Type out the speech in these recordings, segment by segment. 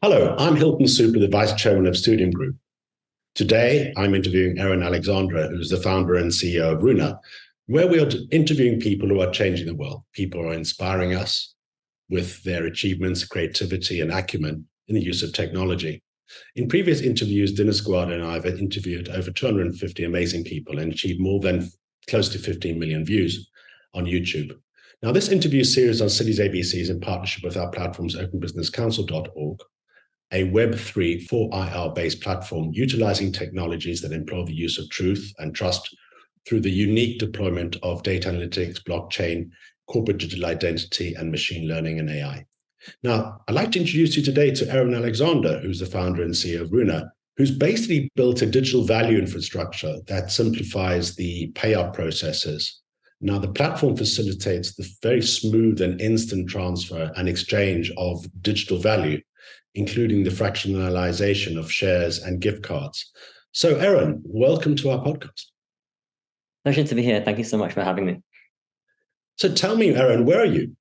Hello, I'm Hilton Supra, the Vice Chairman of Ztudium Group. Today, I'm interviewing Aron Alexander, who's the founder and CEO of Runa, where we are interviewing people who are changing the world, people who are inspiring us with their achievements, creativity, and acumen in the use of technology. In previous interviews, Dinner Squad and I have interviewed over 250 amazing people and achieved more than close to 15 million views on YouTube. Now, this interview series on Citiesabc is in partnership with our platforms openbusinesscouncil.org, a Web3 4IR-based platform utilizing technologies that employ the use of truth and trust through the unique deployment of data analytics, blockchain, corporate digital identity, and machine learning and AI. Now, I'd like to introduce you today to Aron Alexander, who's the founder and CEO of Runa, who's basically built a digital value infrastructure that simplifies the payout processes. Now, the platform facilitates the very smooth and instant transfer and exchange of digital value, including the fractionalization of shares and gift cards. So, Aron, welcome to our podcast. Pleasure to be here. Thank you so much for having me. So tell me, Aron, where are you?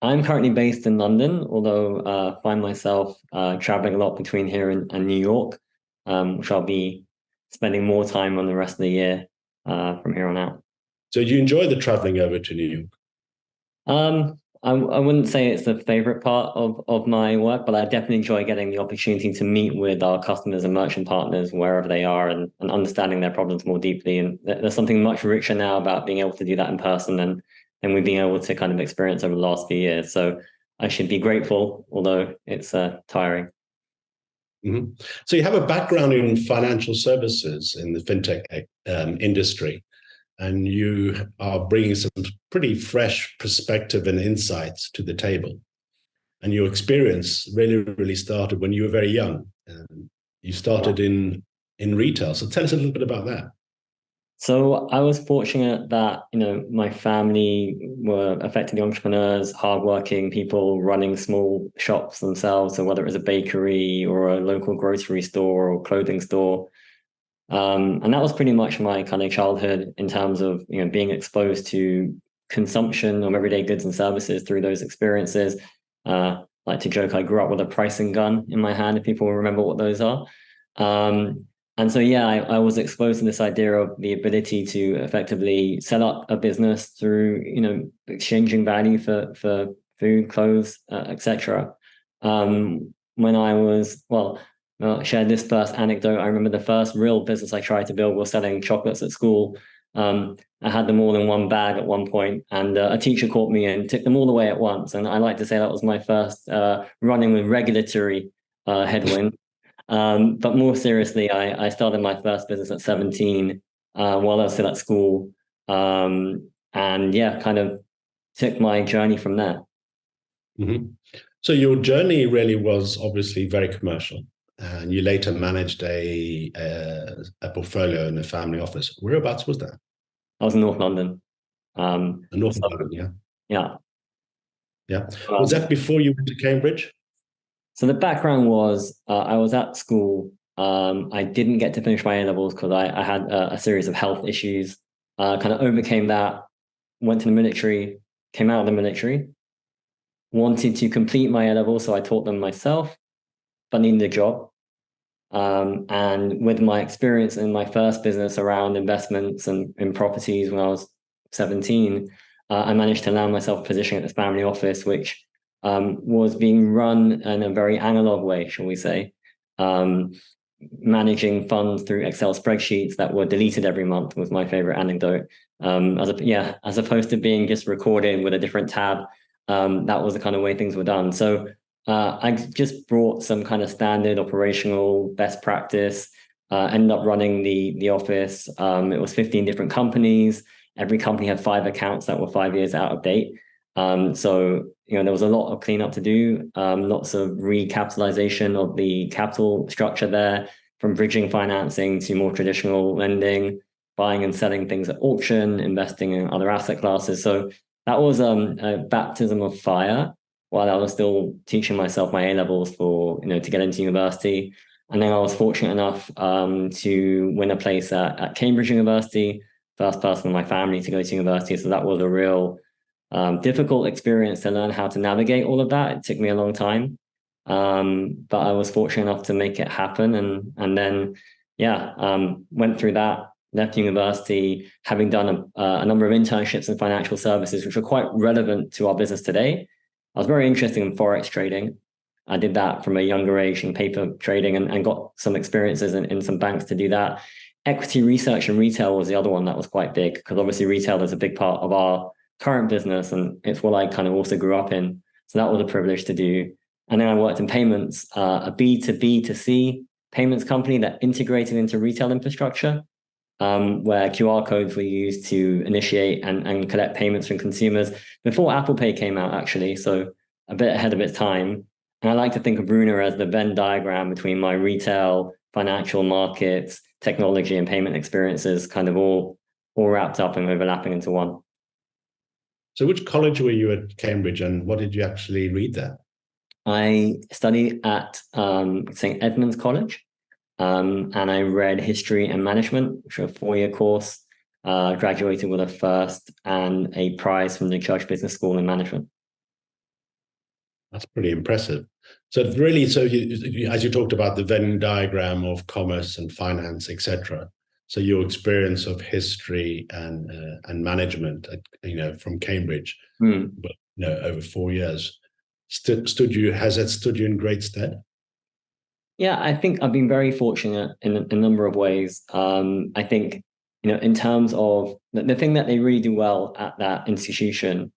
I'm currently based in London, although I find myself traveling a lot between here and New York, which I'll be spending more time on the rest of the year from here on out. So do you enjoy the traveling over to New York? I wouldn't say it's the favorite part of my work, but I definitely enjoy getting the opportunity to meet with our customers and merchant partners wherever they are and understanding their problems more deeply. And there's something much richer now about being able to do that in person than we've been able to kind of experience over the last few years. So I should be grateful, although it's tiring. Mm-hmm. So you have a background in financial services in the FinTech industry, and you are bringing some pretty fresh perspective and insights to the table. And your experience really started when you were very young. You started in retail. So tell us a little bit about that. So I was fortunate that, my family were effectively entrepreneurs, hardworking people running small shops themselves. So whether it was a bakery or a local grocery store or clothing store, and that was pretty much my kind of childhood in terms of, being exposed to consumption of everyday goods and services through those experiences. Like to joke, I grew up with a pricing gun in my hand, if people remember what those are. And so, I was exposed to this idea of the ability to effectively set up a business through, exchanging value for food, clothes, etc. When I was, I'll share this first anecdote. I remember the first real business I tried to build was selling chocolates at school. I had them all in one bag at one point, and a teacher caught me and took them all away at once. And I like to say that was my first running with regulatory headwind. But more seriously, I started my first business at 17 while I was still at school. And kind of took my journey from there. Mm-hmm. So your journey really was obviously very commercial. And you later managed a portfolio in a family office. Whereabouts was that? I was in North London. North London, yeah. Yeah. Yeah. Was that before you went to Cambridge? So the background was I was at school. I didn't get to finish my A-levels because I had a series of health issues. Kind of overcame that, went to the military, came out of the military, wanted to complete my A-levels, so I taught them myself, but needed a job. And with my experience in my first business around investments and in properties when I was 17, I managed to land myself a position at this family office, which was being run in a very analog way, shall we say, managing funds through Excel spreadsheets that were deleted every month was my favorite anecdote. As opposed to being just recorded with a different tab, that was the kind of way things were done. So I just brought some kind of standard operational best practice, ended up running the office. It was 15 different companies. Every company had 5 accounts that were 5 years out of date. So, there was a lot of cleanup to do, lots of recapitalization of the capital structure there, from bridging financing to more traditional lending, buying and selling things at auction, investing in other asset classes. So that was a baptism of fire while I was still teaching myself my A-levels to get into university. And then I was fortunate enough to win a place at Cambridge University, first person in my family to go to university. So that was a real difficult experience to learn how to navigate all of that. It took me a long time. But I was fortunate enough to make it happen, and then went through that. Left university, having done a number of internships in financial services, which are quite relevant to our business today. I was very interested in Forex trading. I did that from a younger age in paper trading, and got some experiences in some banks to do that. Equity research and retail was the other one that was quite big, because obviously retail is a big part of our current business, and it's what I kind of also grew up in. So that was a privilege to do. And then I worked in payments, a B2B2C payments company that integrated into retail infrastructure, where QR codes were used to initiate and collect payments from consumers before Apple Pay came out, actually. So a bit ahead of its time. And I like to think of Runa as the Venn diagram between my retail, financial markets, technology, and payment experiences, kind of all wrapped up and overlapping into one. So which college were you at Cambridge, and what did you actually read there? I studied at St. Edmund's College, and I read history and management, which was a 4-year course. Graduated with a first and a prize from the Church Business School in management. That's pretty impressive. So really, as you talked about the Venn diagram of commerce and finance, etc. So your experience of history and management, from Cambridge, but over 4 years, has that stood you in great stead? Yeah, I think I've been very fortunate in a number of ways. I think, in terms of the thing that they really do well at that institution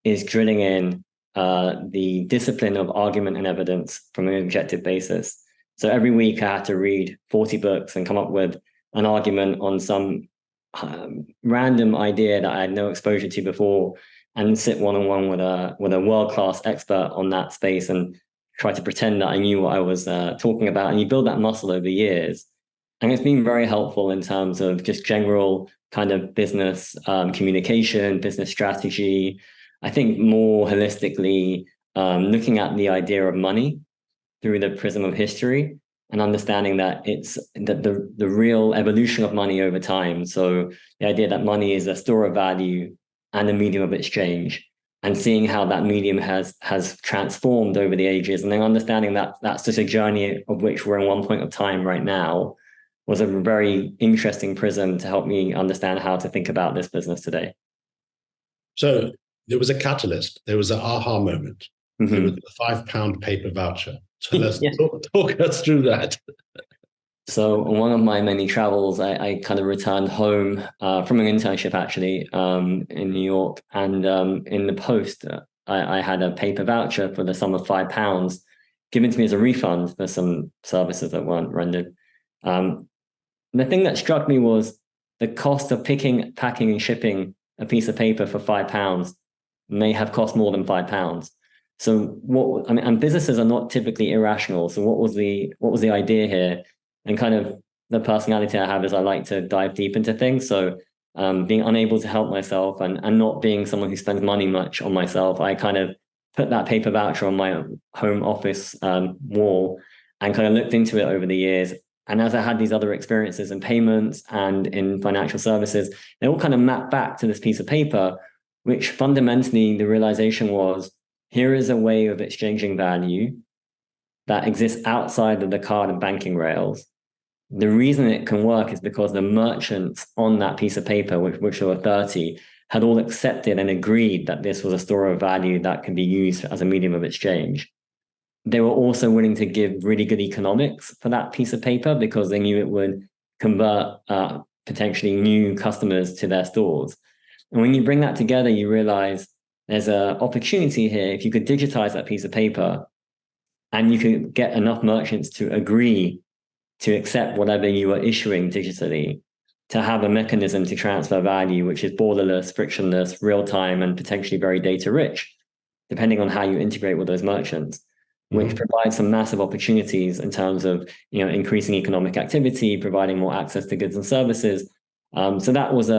is drilling in the discipline of argument and evidence from an objective basis. So every week I had to read 40 books and come up with an argument on some random idea that I had no exposure to before, and sit one-on-one with a world-class expert on that space and try to pretend that I knew what I was talking about. And you build that muscle over years. And it's been very helpful in terms of just general kind of business communication, business strategy. I think more holistically, looking at the idea of money through the prism of history and understanding that it's the real evolution of money over time. So the idea that money is a store of value and a medium of exchange, and seeing how that medium has transformed over the ages, and then understanding that that's just a journey of which we're in one point of time right now, was a very interesting prism to help me understand how to think about this business today. So there was a catalyst. There was an aha moment. Mm-hmm. It was a £5 paper voucher. So let's talk us through that. So on one of my many travels, I kind of returned home from an internship, actually, in New York. And in the post, I had a paper voucher for the sum of £5 given to me as a refund for some services that weren't rendered. The thing that struck me was the cost of picking, packing, and shipping a piece of paper for £5 may have cost more than £5. So and businesses are not typically irrational. So what was the idea here? And kind of the personality I have is I like to dive deep into things. So being unable to help myself and not being someone who spends money much on myself, I kind of put that paper voucher on my home office wall and kind of looked into it over the years. And as I had these other experiences in payments and in financial services, they all kind of mapped back to this piece of paper, which fundamentally the realization was, here is a way of exchanging value that exists outside of the card and banking rails. The reason it can work is because the merchants on that piece of paper, which there were 30, had all accepted and agreed that this was a store of value that can be used as a medium of exchange. They were also willing to give really good economics for that piece of paper because they knew it would convert potentially new customers to their stores. And when you bring that together, you realize there's an opportunity here. If you could digitize that piece of paper and you could get enough merchants to agree to accept whatever you are issuing digitally, to have a mechanism to transfer value, which is borderless, frictionless, real-time, and potentially very data-rich, depending on how you integrate with those merchants, which provides some massive opportunities in terms of increasing economic activity, providing more access to goods and services. So that was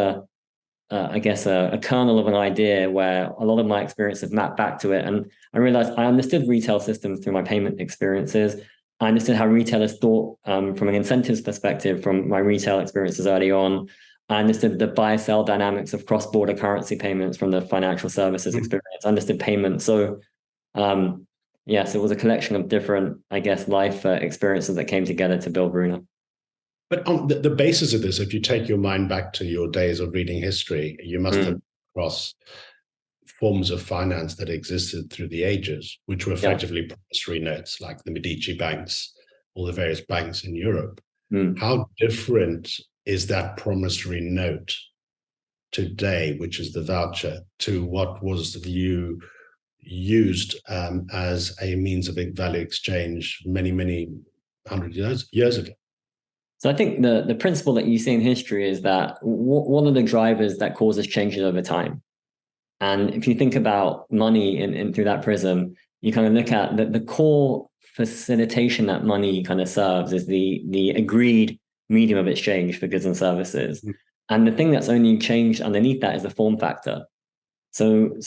I guess a kernel of an idea where a lot of my experiences mapped back to it. And I realized I understood retail systems through my payment experiences. I understood how retailers thought from an incentives perspective from my retail experiences early on. I understood the buy-sell dynamics of cross-border currency payments from the financial services experience. I understood payments. So Yes, it was a collection of different, I guess, life experiences that came together to build Runa. But on the basis of this, if you take your mind back to your days of reading history, you must have crossed forms of finance that existed through the ages, which were effectively promissory notes, like the Medici banks, all the various banks in Europe. How different is that promissory note today, which is the voucher, to what was used as a means of value exchange many hundred years ago? So I think the principle that you see in history is that what are the drivers that causes changes over time? And if you think about money in through that prism, you kind of look at the core facilitation that money kind of serves is the agreed medium of exchange for goods and services. And the thing that's only changed underneath that is the form factor. So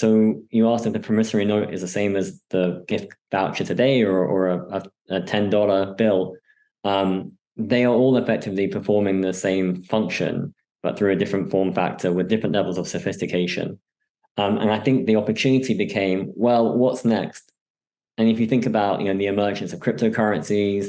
you asked if the promissory note is the same as the gift voucher today or a $10 bill. They are all effectively performing the same function, but through a different form factor with different levels of sophistication. And I think the opportunity became, well, what's next? And if you think about, the emergence of cryptocurrencies,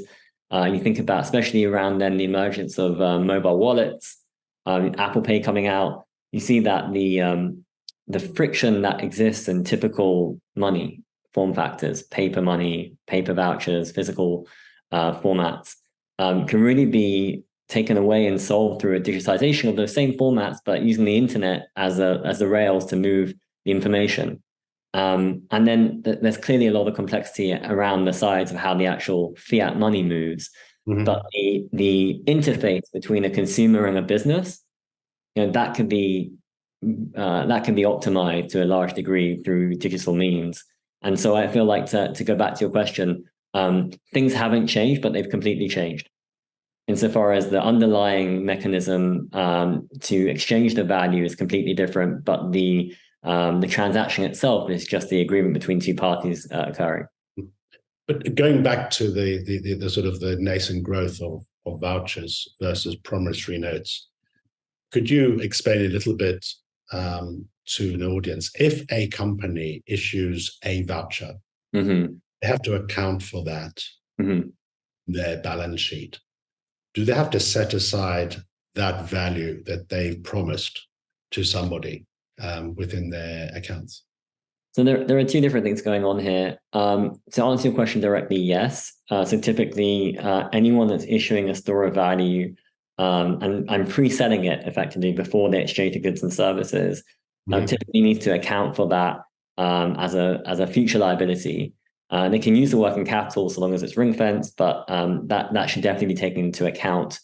you think about, especially around then, the emergence of mobile wallets, Apple Pay coming out, you see that the friction that exists in typical money form factors, paper money, paper vouchers, physical formats, can really be taken away and solved through a digitization of those same formats, but using the internet as the rails to move the information. And then there's clearly a lot of complexity around the sides of how the actual fiat money moves. But the interface between a consumer and a business, that can be optimized to a large degree through digital means. And so I feel like to go back to your question, things haven't changed, but they've completely changed. Insofar as the underlying mechanism to exchange the value is completely different, but the transaction itself is just the agreement between two parties occurring. But going back to the sort of the nascent growth of vouchers versus promissory notes, could you explain a little bit to an audience? If a company issues a voucher, they have to account for that in their balance sheet. Do they have to set aside that value that they've promised to somebody within their accounts? So there are two different things going on here. To answer your question directly, yes. So typically, anyone that's issuing a store of value and pre-selling it effectively before they exchange the goods and services, typically needs to account for that as a future liability. They can use the working capital so long as it's ring-fenced, but that should definitely be taken into account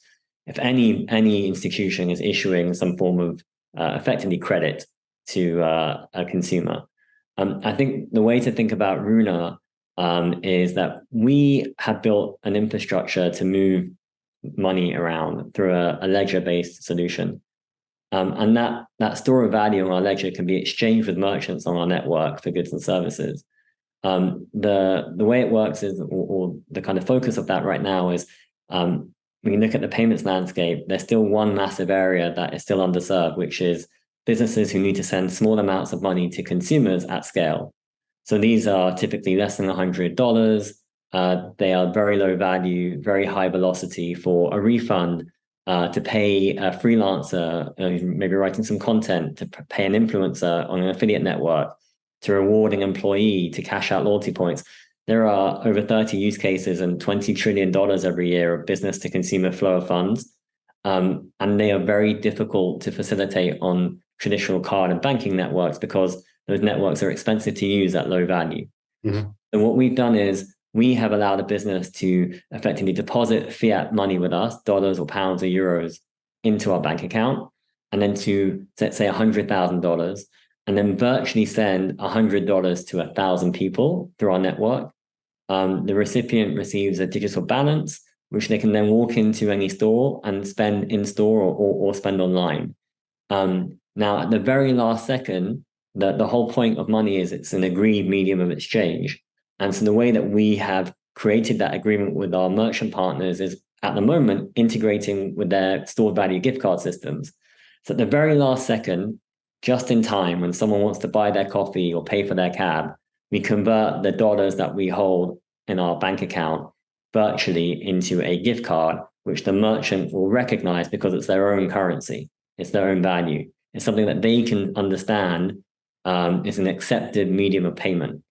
if any institution is issuing some form of effectively credit to a consumer. I think the way to think about Runa is that we have built an infrastructure to move money around through a ledger-based solution. And that store of value on our ledger can be exchanged with merchants on our network for goods and services. The way it works is, or the kind of focus of that right now is, when you look at the payments landscape, there's still one massive area that is still underserved, which is businesses who need to send small amounts of money to consumers at scale. So these are typically less than $100. They are very low value, very high velocity for a refund, to pay a freelancer, maybe writing some content, to pay an influencer on an affiliate network, to reward an employee, to cash out loyalty points. There are over 30 use cases and $20 trillion every year of business to consumer flow of funds. And they are very difficult to facilitate on traditional card and banking networks because those networks are expensive to use at low value. And what we've done is we have allowed a business to effectively deposit fiat money with us, dollars or pounds or euros, into our bank account, and then to, let's say, $100,000, and then virtually send $100 to 1,000 people through our network. The recipient receives a digital balance, which they can then walk into any store and spend in store or spend online. Now, at the very last second, the whole point of money is it's an agreed medium of exchange. And so the way that we have created that agreement with our merchant partners is, at the moment, integrating with their stored value gift card systems. So at the very last second, just in time, when someone wants to buy their coffee or pay for their cab, we convert the dollars that we hold in our bank account virtually into a gift card, which the merchant will recognize because it's their own currency. It's their own value. It's something that they can understand is an accepted medium of payment.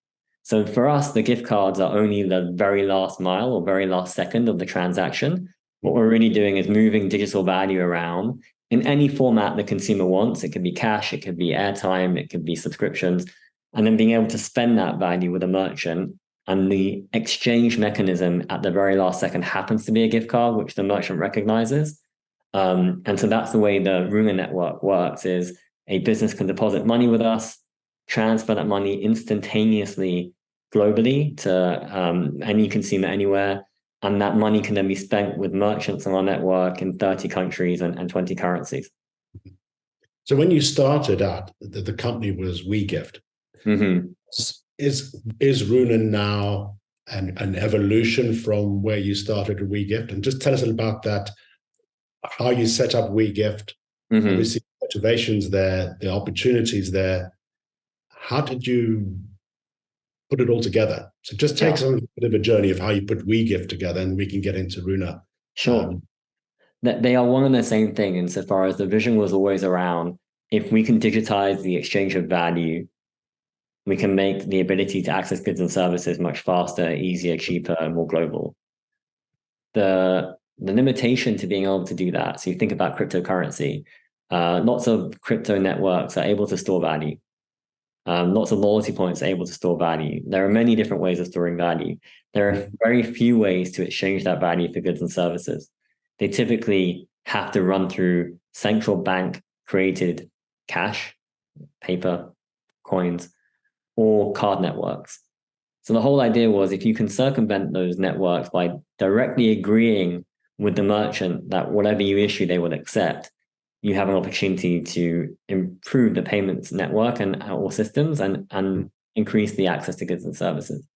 So for us, the gift cards are only the very last mile or very last second of the transaction. What we're really doing is moving digital value around in any format the consumer wants. It could be cash, it could be airtime, it could be subscriptions, and then being able to spend that value with a merchant. And the exchange mechanism at the very last second happens to be a gift card, which the merchant recognizes. And so that's the way the Runa network works, is a business can deposit money with us, transfer that money instantaneously globally to any consumer anywhere. And that money can then be spent with merchants on our network in 30 countries and 20 currencies. So when you started out, the company was WeGift. Mm-hmm. Is Runa now an evolution from where you started with WeGift? And just tell us about that, how you set up WeGift, obviously motivations there, the opportunities there. How did you put it all together? So just take some bit of a journey of how you put WeGift together, and we can get into Runa. Sure. They are one and the same thing insofar as the vision was always around, if we can digitize the exchange of value, we can make the ability to access goods and services much faster, easier, cheaper, and more global. The limitation to being able to do that, so you think about cryptocurrency, lots of crypto networks are able to store value. Lots of loyalty points are able to store value. There are many different ways of storing value. There are very few ways to exchange that value for goods and services. They typically have to run through central bank created cash, paper, coins, or card networks. So the whole idea was, if you can circumvent those networks by directly agreeing with the merchant that whatever you issue, they will accept, you have an opportunity to improve the payments network and or systems and increase the access to goods and services.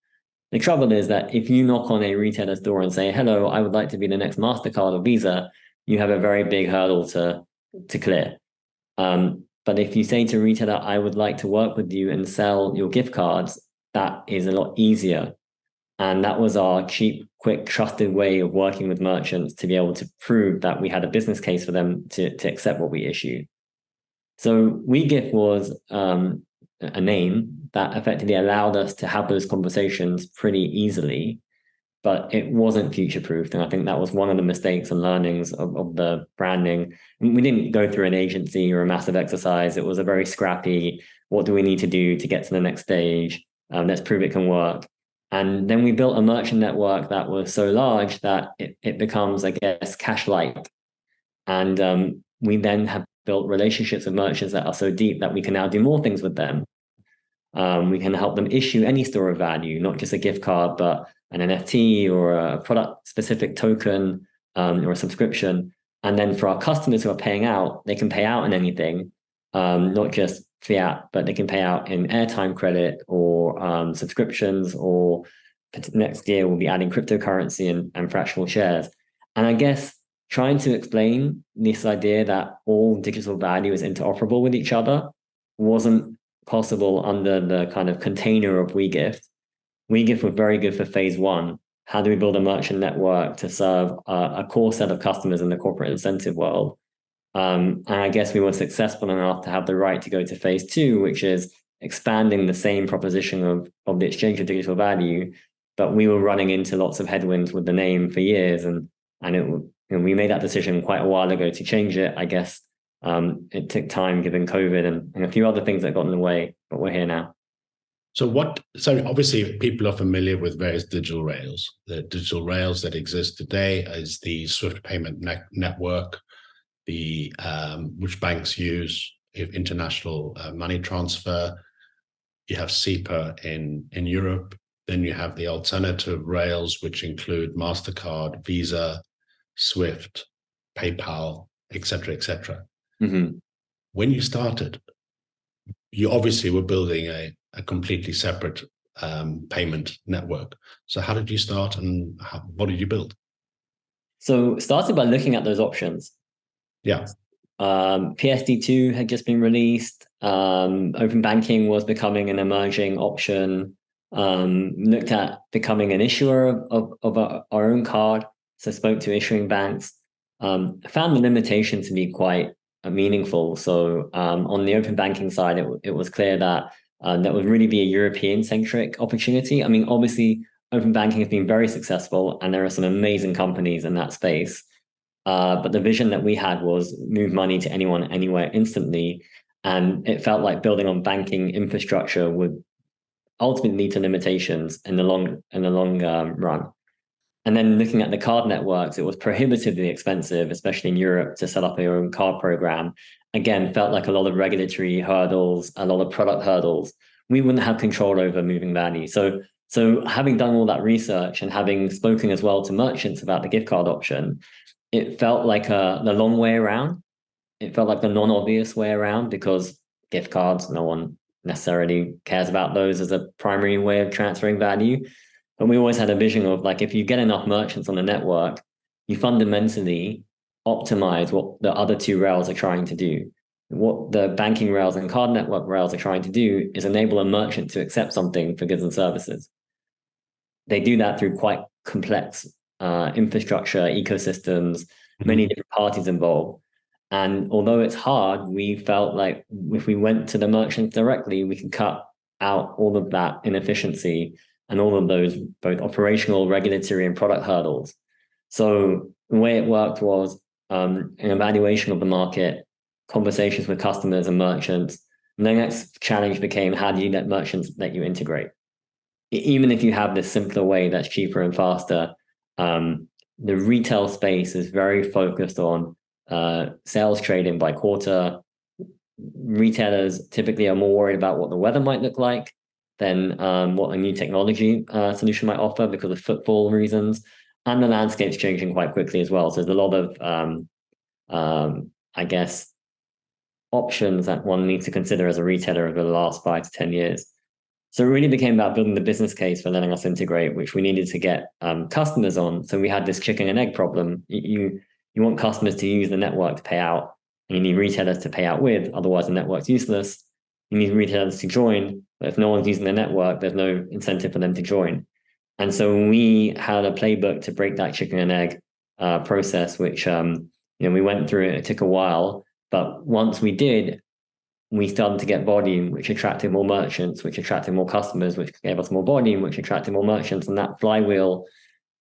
The trouble is that if you knock on a retailer's door and say, hello, I would like to be the next MasterCard or Visa, you have a very big hurdle to clear. But if you say to a retailer, I would like to work with you and sell your gift cards, that is a lot easier. And that was our cheap, quick, trusted way of working with merchants to be able to prove that we had a business case for them to accept what we issued. So WeGift was a name that effectively allowed us to have those conversations pretty easily, but it wasn't future-proofed. And I think that was one of the mistakes and learnings of the branding. We didn't go through an agency or a massive exercise. It was a very scrappy, what do we need to do to get to the next stage? Let's prove it can work. And then we built a merchant network that was so large that it becomes, I guess, cash-like. And we then have built relationships with merchants that are so deep that we can now do more things with them. We can help them issue any store of value, not just a gift card, but an NFT or a product-specific token or a subscription. And then for our customers who are paying out, they can pay out in anything, not just fiat, but they can pay out in airtime credit or subscriptions, or next year we'll be adding cryptocurrency and fractional shares. And I guess trying to explain this idea that all digital value is interoperable with each other wasn't possible under the kind of container of WeGift. WeGift was very good for phase one. How do we build a merchant network to serve a core set of customers in the corporate incentive world? And I guess we were successful enough to have the right to go to phase two, which is expanding the same proposition of the exchange of digital value. But we were running into lots of headwinds with the name for years, and we made that decision quite a while ago to change it. I guess it took time given COVID and a few other things that got in the way, but we're here now. So obviously people are familiar with various digital rails. The digital rails that exist today is the Swift payment network, which banks use, international money transfer. You have SEPA in Europe. Then you have the alternative rails, which include MasterCard, Visa, Swift, PayPal, et cetera, et cetera. Mm-hmm. When you started, you obviously were building a completely separate payment network. So how did you start, and what did you build? So started by looking at those options. Yeah. PSD2 had just been released. Open banking was becoming an emerging option. looked at becoming an issuer of our own card. So spoke to issuing banks, found the limitation to be quite meaningful. So on the open banking side, it was clear that that would really be a European-centric opportunity. I mean, obviously, open banking has been very successful, and there are some amazing companies in that space. But the vision that we had was move money to anyone, anywhere, instantly. And it felt like building on banking infrastructure would ultimately lead to limitations in the long run. And then looking at the card networks, it was prohibitively expensive, especially in Europe, to set up your own card program. Again, felt like a lot of regulatory hurdles, a lot of product hurdles. We wouldn't have control over moving value. So having done all that research and having spoken as well to merchants about the gift card option, it felt like the long way around. It felt like the non-obvious way around, because gift cards, no one necessarily cares about those as a primary way of transferring value. But we always had a vision of, like, if you get enough merchants on the network, you fundamentally optimize what the other two rails are trying to do. What the banking rails and card network rails are trying to do is enable a merchant to accept something for goods and services. They do that through quite complex infrastructure, ecosystems, many different parties involved. And although it's hard, we felt like if we went to the merchants directly, we could cut out all of that inefficiency and all of those both operational, regulatory, and product hurdles. So the way it worked was an evaluation of the market, conversations with customers and merchants. And the next challenge became, how do you let merchants let you integrate? Even if you have this simpler way that's cheaper and faster, the retail space is very focused on sales trading by quarter. Retailers typically are more worried about what the weather might look like than what a new technology solution might offer, because of footfall reasons. And the landscape's changing quite quickly as well. So there's a lot of, I guess, options that one needs to consider as a retailer over the last 5 to 10 years. So it really became about building the business case for letting us integrate, which we needed to get customers on. So we had this chicken and egg problem. You want customers to use the network to pay out, and you need retailers to pay out with, otherwise the network's useless. You need retailers to join, but if no one's using the network, there's no incentive for them to join. And so we had a playbook to break that chicken and egg process, which we went through. It took a while, but once we did, we started to get volume, which attracted more merchants, which attracted more customers, which gave us more volume, which attracted more merchants. And that flywheel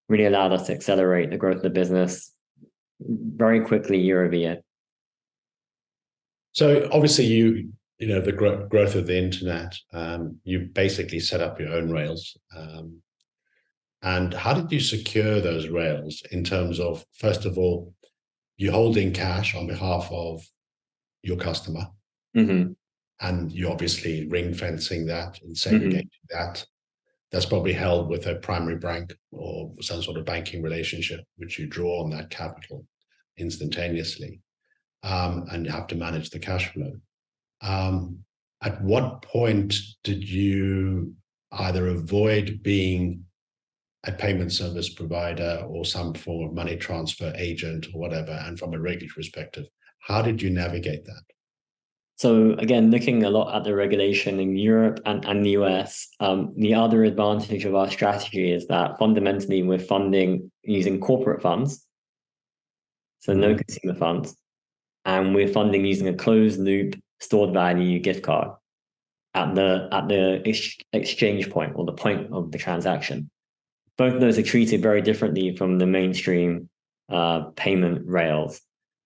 really allowed us to accelerate the growth of the business very quickly, year over year. So obviously the growth of the internet, you basically set up your own rails. And how did you secure those rails in terms of, first of all, you holding cash on behalf of your customer, and you obviously ring fencing that and segregating that. That's probably held with a primary bank or some sort of banking relationship, which you draw on that capital instantaneously, and you have to manage the cash flow. At what point did you either avoid being a payment service provider or some form of money transfer agent or whatever? And from a regulatory perspective, how did you navigate that? So again, looking a lot at the regulation in Europe and the US, the other advantage of our strategy is that fundamentally we're funding using corporate funds, so no consumer funds, and we're funding using a closed loop stored value gift card at the exchange point, or the point of the transaction. Both of those are treated very differently from the mainstream payment rails.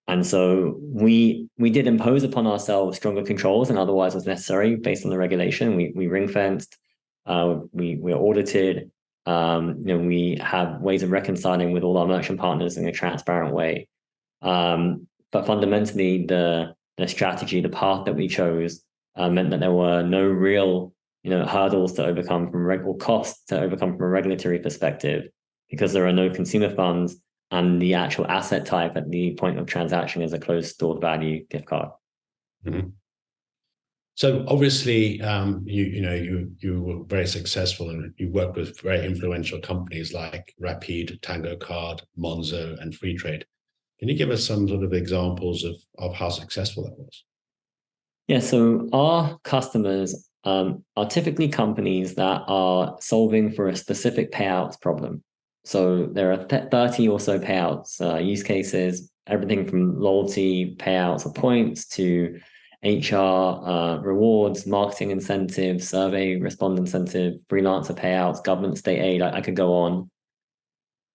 And so we did impose upon ourselves stronger controls than otherwise was necessary based on the regulation. We ring fenced, we're audited, we have ways of reconciling with all our merchant partners in a transparent way. But fundamentally, the strategy, the path that we chose, meant that there were no real hurdles to overcome or costs to overcome from a regulatory perspective, because there are no consumer funds, and the actual asset type at the point of transaction is a closed stored value gift card. So obviously, you were very successful, and you worked with very influential companies like Rapid, Tango Card, Monzo, and Free Trade. Can you give us some sort of examples of how successful that was? Yeah, so our customers are typically companies that are solving for a specific payouts problem. So there are 30 or so payouts use cases, everything from loyalty payouts or points to HR rewards, marketing incentives, survey respond incentive, freelancer payouts, government state aid. I could go on.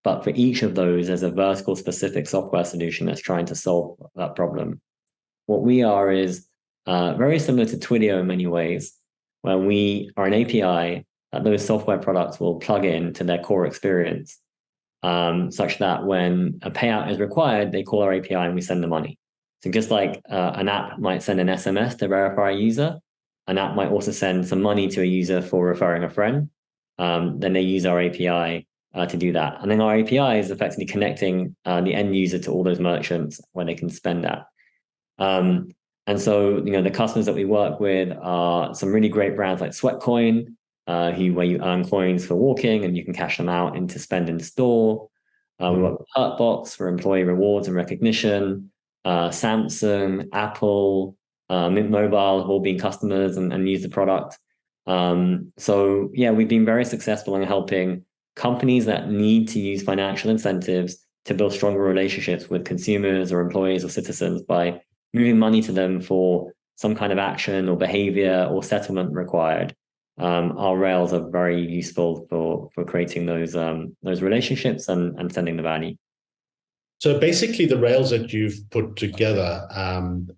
But for each of those, there's a vertical specific software solution that's trying to solve that problem. What we are is very similar to Twidio in many ways, where we are an API that those software products will plug in to their core experience, such that when a payout is required, they call our API and we send the money. So just like an app might send an SMS to verify a user, an app might also send some money to a user for referring a friend. Then they use our API to do that. And then our API is effectively connecting the end user to all those merchants where they can spend that. And so, the customers that we work with are some really great brands like Sweatcoin, where you earn coins for walking and you can cash them out into spend in store. We work with Hurtbox for employee rewards and recognition. Samsung, Apple, Mint Mobile have all been customers and use the product. So yeah, we've been very successful in helping companies that need to use financial incentives to build stronger relationships with consumers or employees or citizens by moving money to them for some kind of action or behavior or settlement required. Our rails are very useful for creating those relationships and sending the value. So basically, the rails that you've put together, and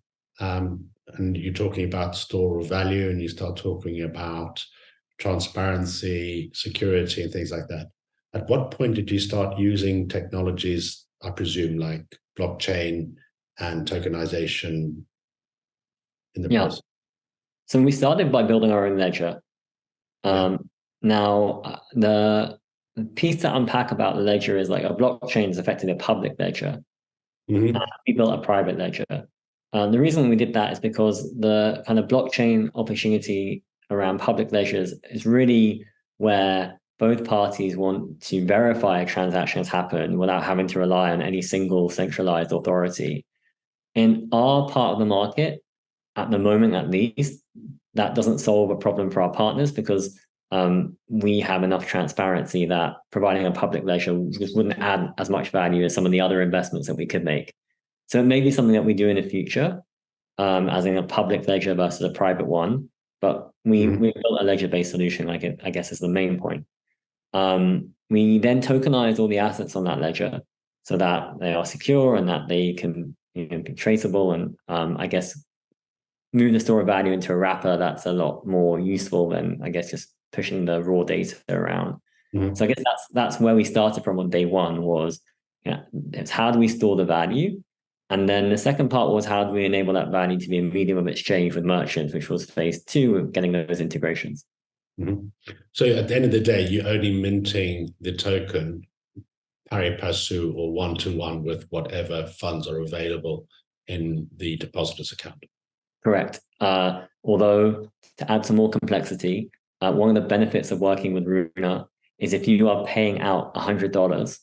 you're talking about store of value, and you start talking about transparency, security, and things like that. At what point did you start using technologies, I presume, like blockchain and tokenization in the process? So we started by building our own ledger. Now, the piece to unpack about the ledger is like a blockchain is effectively a public ledger. We built a private ledger. The reason we did that is because the kind of blockchain opportunity around public ledgers is really where both parties want to verify a transaction has happened without having to rely on any single centralized authority. In our part of the market, at the moment at least, that doesn't solve a problem for our partners because we have enough transparency that providing a public ledger just wouldn't add as much value as some of the other investments that we could make. So it may be something that we do in the future, as in a public ledger versus a private one. But we built a ledger-based solution, I guess is the main point. We then tokenize all the assets on that ledger so that they are secure and that they can be traceable and I guess move the store of value into a wrapper that's a lot more useful than I guess just pushing the raw data around. So I guess that's where we started from on day one was it's how do we store the value? And then the second part was how do we enable that value to be a medium of exchange with merchants, which was phase two of getting those integrations. So at the end of the day, you're only minting the token pari passu or one-to-one with whatever funds are available in the depositor's account. Correct. Although to add some more complexity, one of the benefits of working with Runa is if you are paying out $100,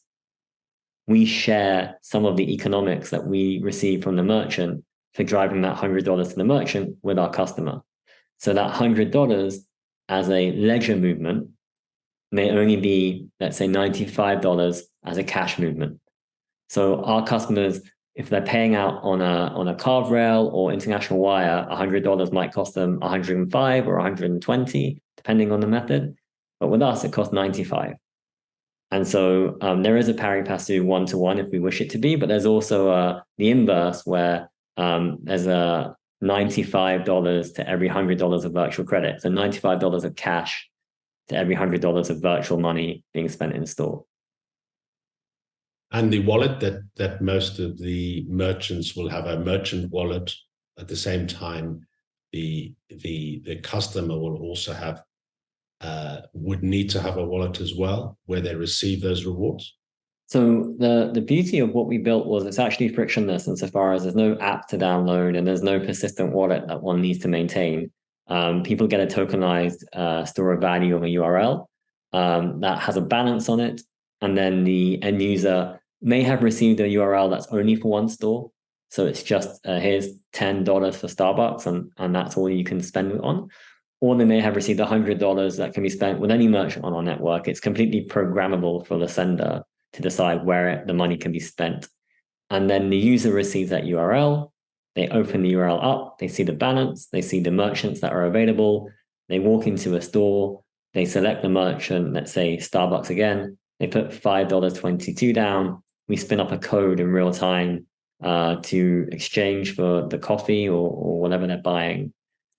we share some of the economics that we receive from the merchant for driving that $100 to the merchant with our customer. So that $100 as a ledger movement may only be, let's say, $95 as a cash movement. So our customers, if they're paying out on a card rail or international wire, $100 might cost them 105 or 120, depending on the method. But with us, it costs 95. And so there is a pari passu one-to-one if we wish it to be, but there's also the inverse where there's a $95 to every $100 of virtual credit. So $95 of cash to every $100 of virtual money being spent in store. And the wallet that most of the merchants will have a merchant wallet. At the same time, the customer will also have would need to have a wallet as well where they receive those rewards. So the beauty of what we built was it's actually frictionless insofar as there's no app to download and there's no persistent wallet that one needs to maintain. People get a tokenized store of value on a URL that has a balance on it, and then the end user may have received a URL that's only for one store. So it's just here's $10 for Starbucks and that's all you can spend it on. or they may have received $100 that can be spent with any merchant on our network. It's completely programmable for the sender to decide where the money can be spent. And then the user receives that URL, they open the URL up, they see the balance, they see the merchants that are available, they walk into a store, they select the merchant, let's say Starbucks again, they put $5.22 down, we spin up a code in real time to exchange for the coffee or whatever they're buying.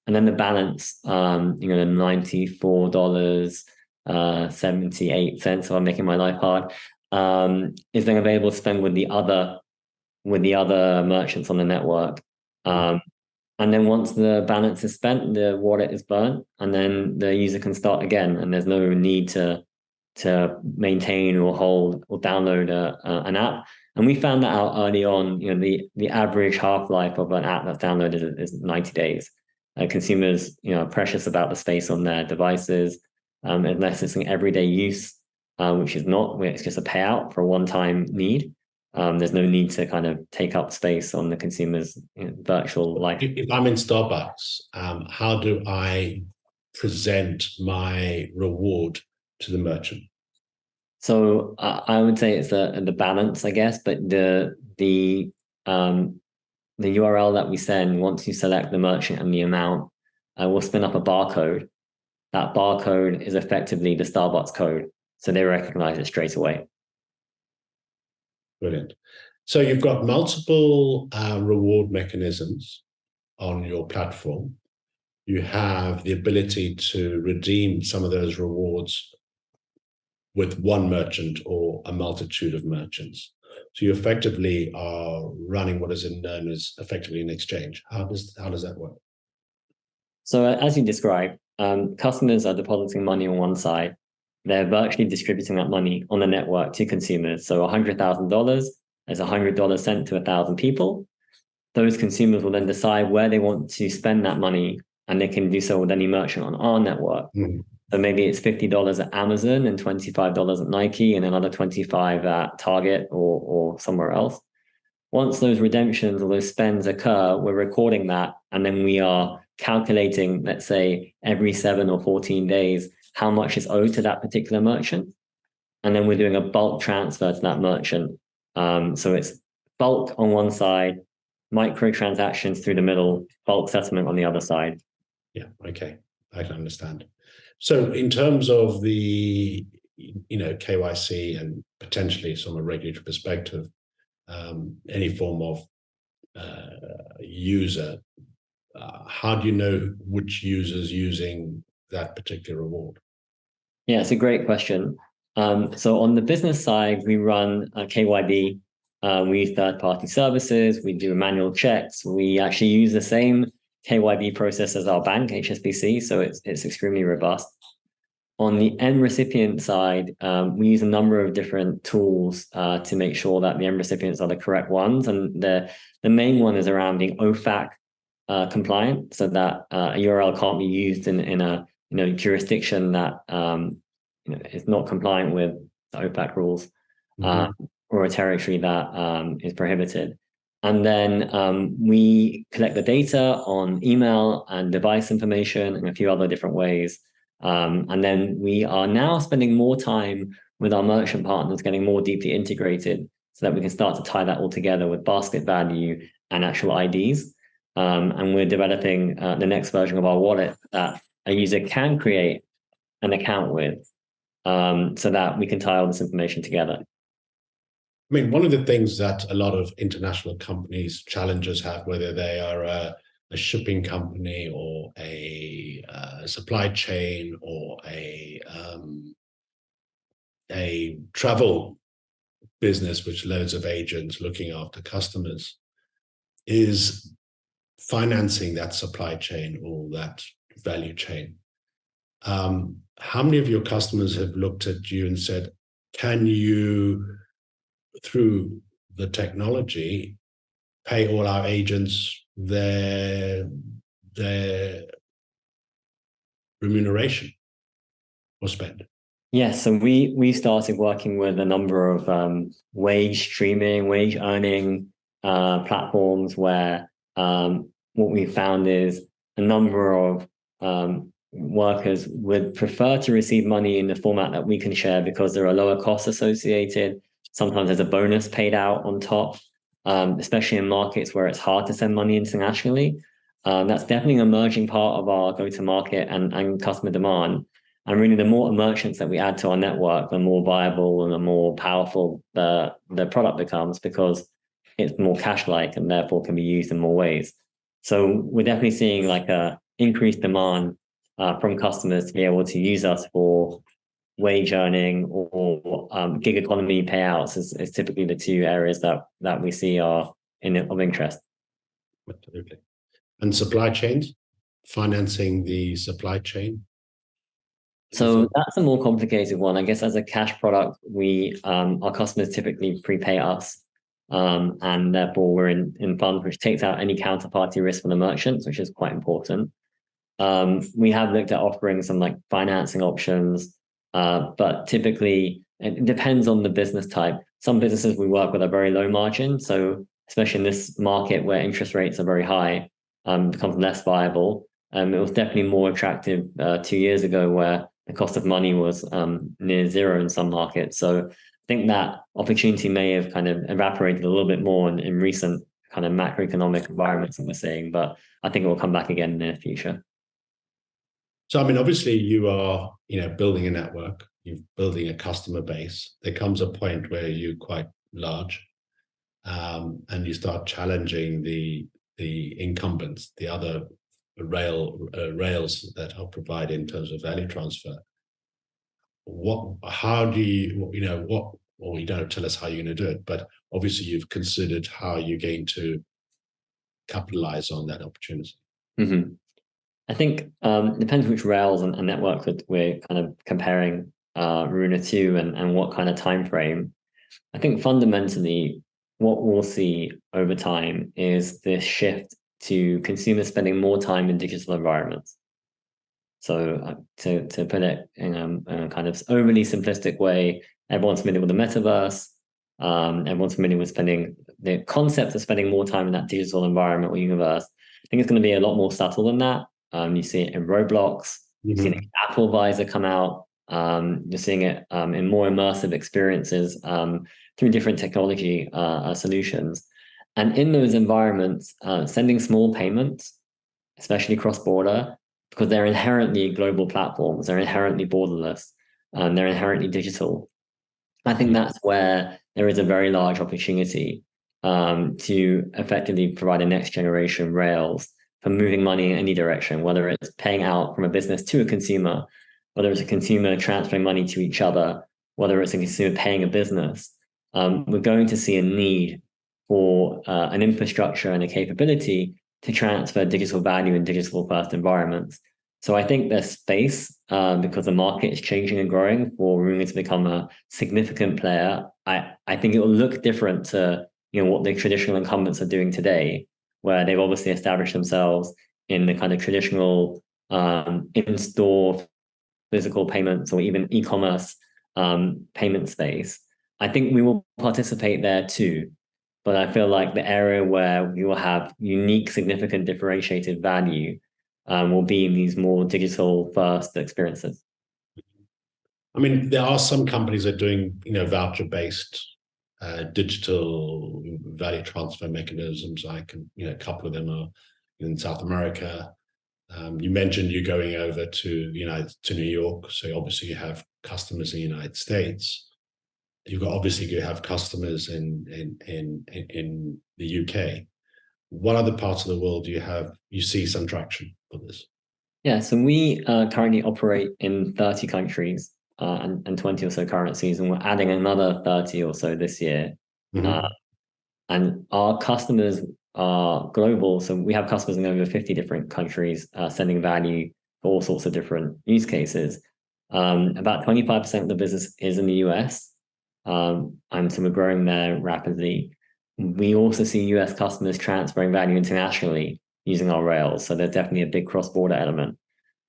And then the balance, the $94.78, so I'm making my life hard, is then available to spend with the other merchants on the network. And then once the balance is spent, the wallet is burnt, and then the user can start again. And there's no need to maintain or hold or download an app. And we found that out early on. The average half-life of an app that's downloaded is 90 days. Consumers, are precious about the space on their devices, unless it's an everyday use, which is not. It's just a payout for a one-time need. There's no need to kind of take up space on the consumer's virtual life. If I'm in Starbucks, how do I present my reward to the merchant? So I would say it's the balance, I guess, but the URL that we send, once you select the merchant and the amount, we'll spin up a barcode. That barcode is effectively the Starbucks code, so they recognize it straight away. Brilliant. So you've got multiple reward mechanisms on your platform. You have the ability to redeem some of those rewards with one merchant or a multitude of merchants. So you effectively are running what is known as effectively an exchange. How does that work? So as you described, customers are depositing money on one side. They're virtually distributing that money on the network to consumers. So $100,000 is $100 sent to 1,000 people. Those consumers will then decide where they want to spend that money, and they can do so with any merchant on our network. So maybe it's $50 at Amazon and $25 at Nike and another $25 at Target or somewhere else. Once those redemptions or those spends occur, we're recording that, and then we are calculating, let's say, every 7 or 14 days, how much is owed to that particular merchant. And then we're doing a bulk transfer to that merchant. So it's bulk on one side, microtransactions through the middle, bulk settlement on the other side. Yeah, okay, I can understand. So in terms of the KYC and potentially from a regulatory perspective, any form of user, how do you know which user's using that particular reward? Yeah, it's a great question. So on the business side, we run KYB. We use third-party services. We do manual checks. We actually use the same KYB process as our bank, HSBC, so it's extremely robust. On the end recipient side, we use a number of different tools to make sure that the end recipients are the correct ones, and the main one is around being OFAC compliant, so that a URL can't be used in a jurisdiction that is not compliant with the OFAC rules, or a territory that is prohibited. And then we collect the data on email and device information and a few other different ways. And then we are now spending more time with our merchant partners, getting more deeply integrated so that we can start to tie that all together with basket value and actual IDs. And we're developing the next version of our wallet that a user can create an account with, so that we can tie all this information together. I mean, one of the things that a lot of international companies, challengers have, whether they are a shipping company or a supply chain or a travel business, which loads of agents looking after customers, is financing that supply chain or that value chain. How many of your customers have looked at you and said, can you, through the technology, pay all our agents their remuneration or spend? Yes, so we started working with a number of wage streaming, wage earning platforms where what we found is a number of workers would prefer to receive money in the format that we can share because there are lower costs associated. Sometimes there's a bonus paid out on top, especially in markets where it's hard to send money internationally. That's definitely an emerging part of our go-to-market and customer demand. And really, the more merchants that we add to our network, the more viable and the more powerful the product becomes, because it's more cash-like and therefore can be used in more ways. So we're definitely seeing like a increased demand from customers to be able to use us for wage earning or gig economy payouts is typically the two areas that we see are of interest. Absolutely. And supply chains, financing the supply chain. So that's a more complicated one. I guess as a cash product, our customers typically prepay us, and therefore we're in funds, which takes out any counterparty risk for the merchants, which is quite important. We have looked at offering some like financing options, but typically it depends on the business type. Some businesses we work with are very low margin, so especially in this market where interest rates are very high, becomes less viable. It was definitely more attractive 2 years ago, where the cost of money was near zero in some markets. So I think that opportunity may have kind of evaporated a little bit more in recent kind of macroeconomic environments that we're seeing, but I think it will come back again in the near future. So, I mean, obviously you are, building a network, you're building a customer base. There comes a point where you're quite large, and you start challenging the incumbents, the other rails that are provided in terms of value transfer. How do you, well, you don't tell us how you're going to do it, but obviously you've considered how you're going to capitalize on that opportunity. Mm-hmm. I think it depends which rails and network that we're kind of comparing Runa to and what kind of time frame. I think fundamentally what we'll see over time is this shift to consumers spending more time in digital environments. So to put it in a kind of overly simplistic way, everyone's familiar with the metaverse. Everyone's familiar with the concept of spending more time in that digital environment or universe. I think it's going to be a lot more subtle than that. You see it in Roblox. You've seen it in Apple Visor come out. You're seeing it in more immersive experiences through different technology solutions. And in those environments, sending small payments, especially cross-border, because they're inherently global platforms, they're inherently borderless, and they're inherently digital. I think that's where there is a very large opportunity to effectively provide a next generation rails for moving money in any direction, whether it's paying out from a business to a consumer, whether it's a consumer transferring money to each other, whether it's a consumer paying a business. We're going to see a need for an infrastructure and a capability to transfer digital value in digital first environments. So I think there's space because the market is changing and growing for Runa to become a significant player. I think it will look different to what the traditional incumbents are doing today, where they've obviously established themselves in the kind of traditional in-store physical payments or even e-commerce payment space. I think we will participate there too. But I feel like the area where we will have unique, significant, differentiated value will be in these more digital first experiences. I mean, there are some companies that are doing, voucher-based digital value transfer mechanisms. A couple of them are in South America. You mentioned you're going over to New York, so obviously you have customers in the United States. You have customers in the UK. What other parts of the world do you see some traction for this? Yeah, so we currently operate in 30 countries and 20 or so currencies, and we're adding another 30 or so this year. And our customers are global, so we have customers in over 50 different countries sending value for all sorts of different use cases. About 25% of the business is in the US. And so we're growing there rapidly. We also see US customers transferring value internationally using our rails. So there's definitely a big cross-border element.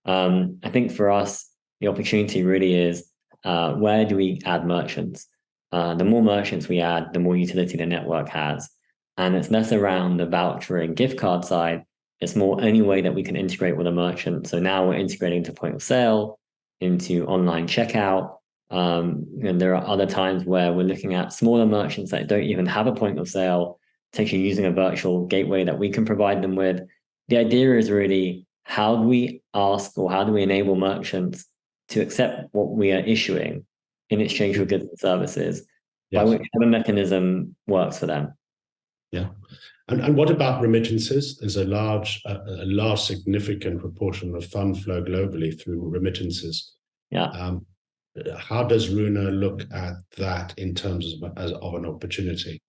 I think for us, the opportunity really is where do we add merchants? The more merchants we add, the more utility the network has. And it's less around the voucher and gift card side. It's more any way that we can integrate with a merchant. So now we're integrating to point of sale, into online checkout. And there are other times where we're looking at smaller merchants that don't even have a point of sale, potentially using a virtual gateway that we can provide them with. The idea is really, how do we ask, or how do we enable merchants to accept what we are issuing in exchange for goods and services, by whichever mechanism works for them. Yeah. And what about remittances? There's a large significant proportion of fund flow globally through remittances. Yeah. How does Runa look at that in terms of an opportunity?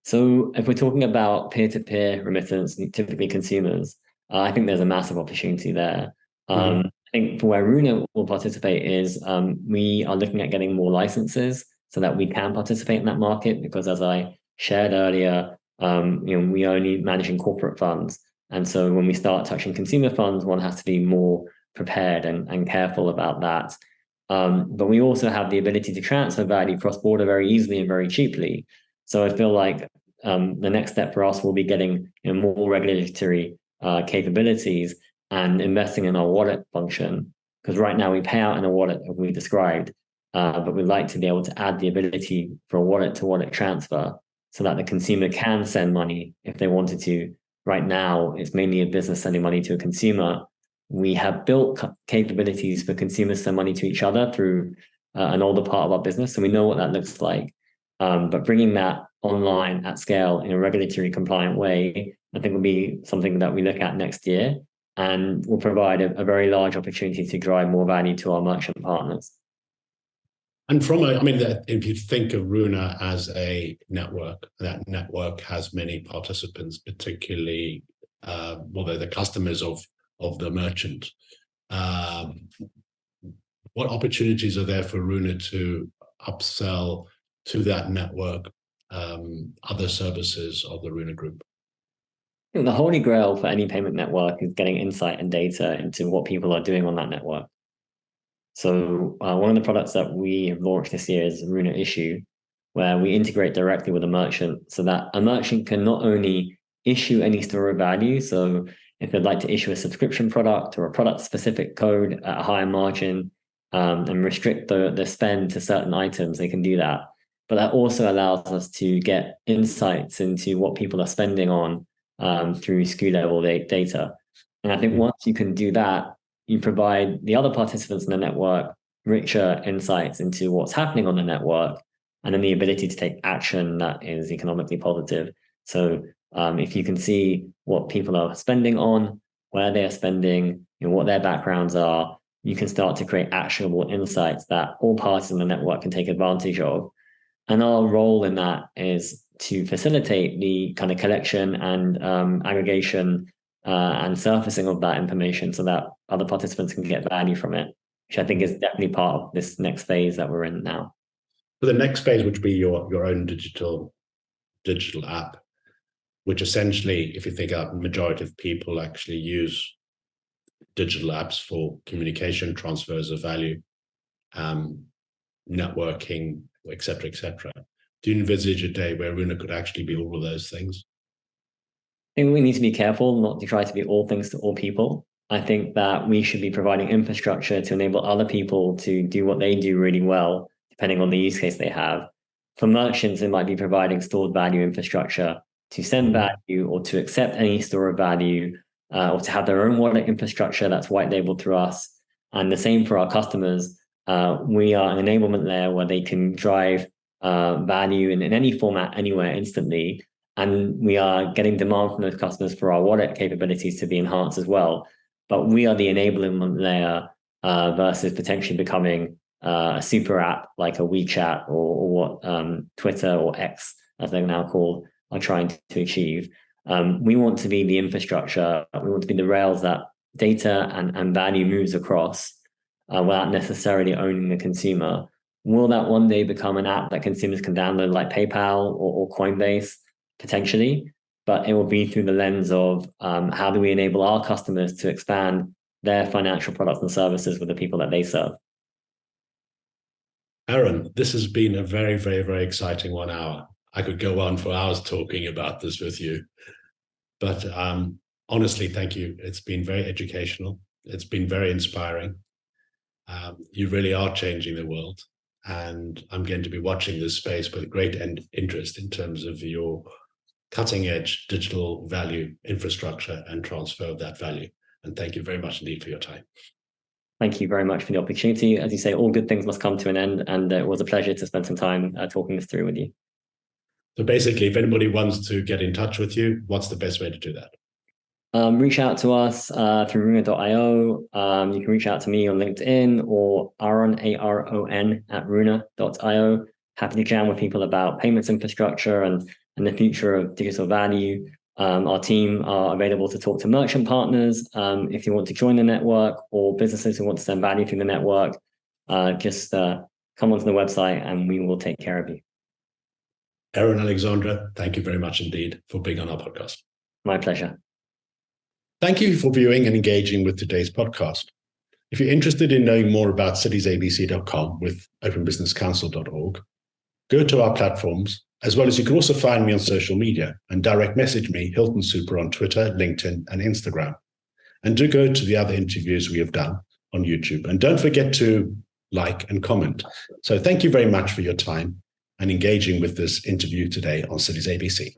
So if we're talking about peer-to-peer remittance, typically consumers, I think there's a massive opportunity there. I think for where Runa will participate is we are looking at getting more licenses so that we can participate in that market, because as I shared earlier, we are only managing corporate funds. And so when we start touching consumer funds, one has to be more prepared and careful about that. But we also have the ability to transfer value cross-border very easily and very cheaply. So I feel like the next step for us will be getting more regulatory capabilities and investing in our wallet function. Because right now we pay out in a wallet, as we described, but we'd like to be able to add the ability for a wallet-to-wallet transfer so that the consumer can send money if they wanted to. Right now, it's mainly a business sending money to a consumer. We have built capabilities for consumers to send money to each other through an older part of our business, so we know what that looks like. But bringing that online at scale in a regulatory compliant way, I think will be something that we look at next year, and will provide a very large opportunity to drive more value to our merchant partners. And if you think of Runa as a network, that network has many participants, particularly they're the customers of the merchant. What opportunities are there for Runa to upsell to that network other services of the Runa Group? The holy grail for any payment network is getting insight and data into what people are doing on that network. So one of the products that we have launched this year is Runa Issue, where we integrate directly with a merchant so that a merchant can not only issue any store of value, so if they'd like to issue a subscription product or a product-specific code at a higher margin and restrict the spend to certain items, they can do that. But that also allows us to get insights into what people are spending on through SKU level data. And I think once you can do that, you provide the other participants in the network richer insights into what's happening on the network, and then the ability to take action that is economically positive. So if you can see what people are spending on, where they are spending, what their backgrounds are, you can start to create actionable insights that all parties in the network can take advantage of. And our role in that is to facilitate the kind of collection and aggregation and surfacing of that information so that other participants can get value from it, which I think is definitely part of this next phase that we're in now. For the next phase, which would be your own digital app, which essentially, if you think about the majority of people actually use digital apps for communication, transfers of value, networking, et cetera, et cetera. Do you envisage a day where Runa could actually be all of those things? I think we need to be careful not to try to be all things to all people. I think that we should be providing infrastructure to enable other people to do what they do really well, depending on the use case they have. For merchants, it might be providing stored value infrastructure to send value or to accept any store of value, or to have their own wallet infrastructure that's white labeled through us. And the same for our customers. We are an enablement layer where they can drive value in any format, anywhere, instantly. And we are getting demand from those customers for our wallet capabilities to be enhanced as well. But we are the enablement layer versus potentially becoming a super app like a WeChat or what Twitter or X, as they're now called, are trying to achieve. We want to be the infrastructure. We want to be the rails that data and value moves across without necessarily owning the consumer. Will that one day become an app that consumers can download like PayPal or Coinbase? Potentially, but it will be through the lens of how do we enable our customers to expand their financial products and services with the people that they serve. Aron, this has been a very, very, very exciting 1 hour. I could go on for hours talking about this with you, but on honestly, thank you. It's been very educational. It's been very inspiring. You really are changing the world. And I'm going to be watching this space with great interest in terms of your cutting edge digital value infrastructure and transfer of that value. And thank you very much indeed for your time. Thank you very much for the opportunity. As you say, all good things must come to an end, and it was a pleasure to spend some time talking this through with you. So basically, if anybody wants to get in touch with you, what's the best way to do that? Reach out to us through Runa.io. You can reach out to me on LinkedIn or Aron, Aron at Runa.io. Happy to jam with people about payments infrastructure and the future of digital value. Our team are available to talk to merchant partners. If you want to join the network, or businesses who want to send value through the network, just come onto the website and we will take care of you. Aron Alexander, thank you very much indeed for being on our podcast. My pleasure. Thank you for viewing and engaging with today's podcast. If you're interested in knowing more about citiesabc.com with openbusinesscouncil.org, go to our platforms, as well as you can also find me on social media and direct message me, Hilton Supra, on Twitter, LinkedIn, and Instagram. And do go to the other interviews we have done on YouTube. And don't forget to like and comment. So thank you very much for your time and engaging with this interview today on Citiesabc.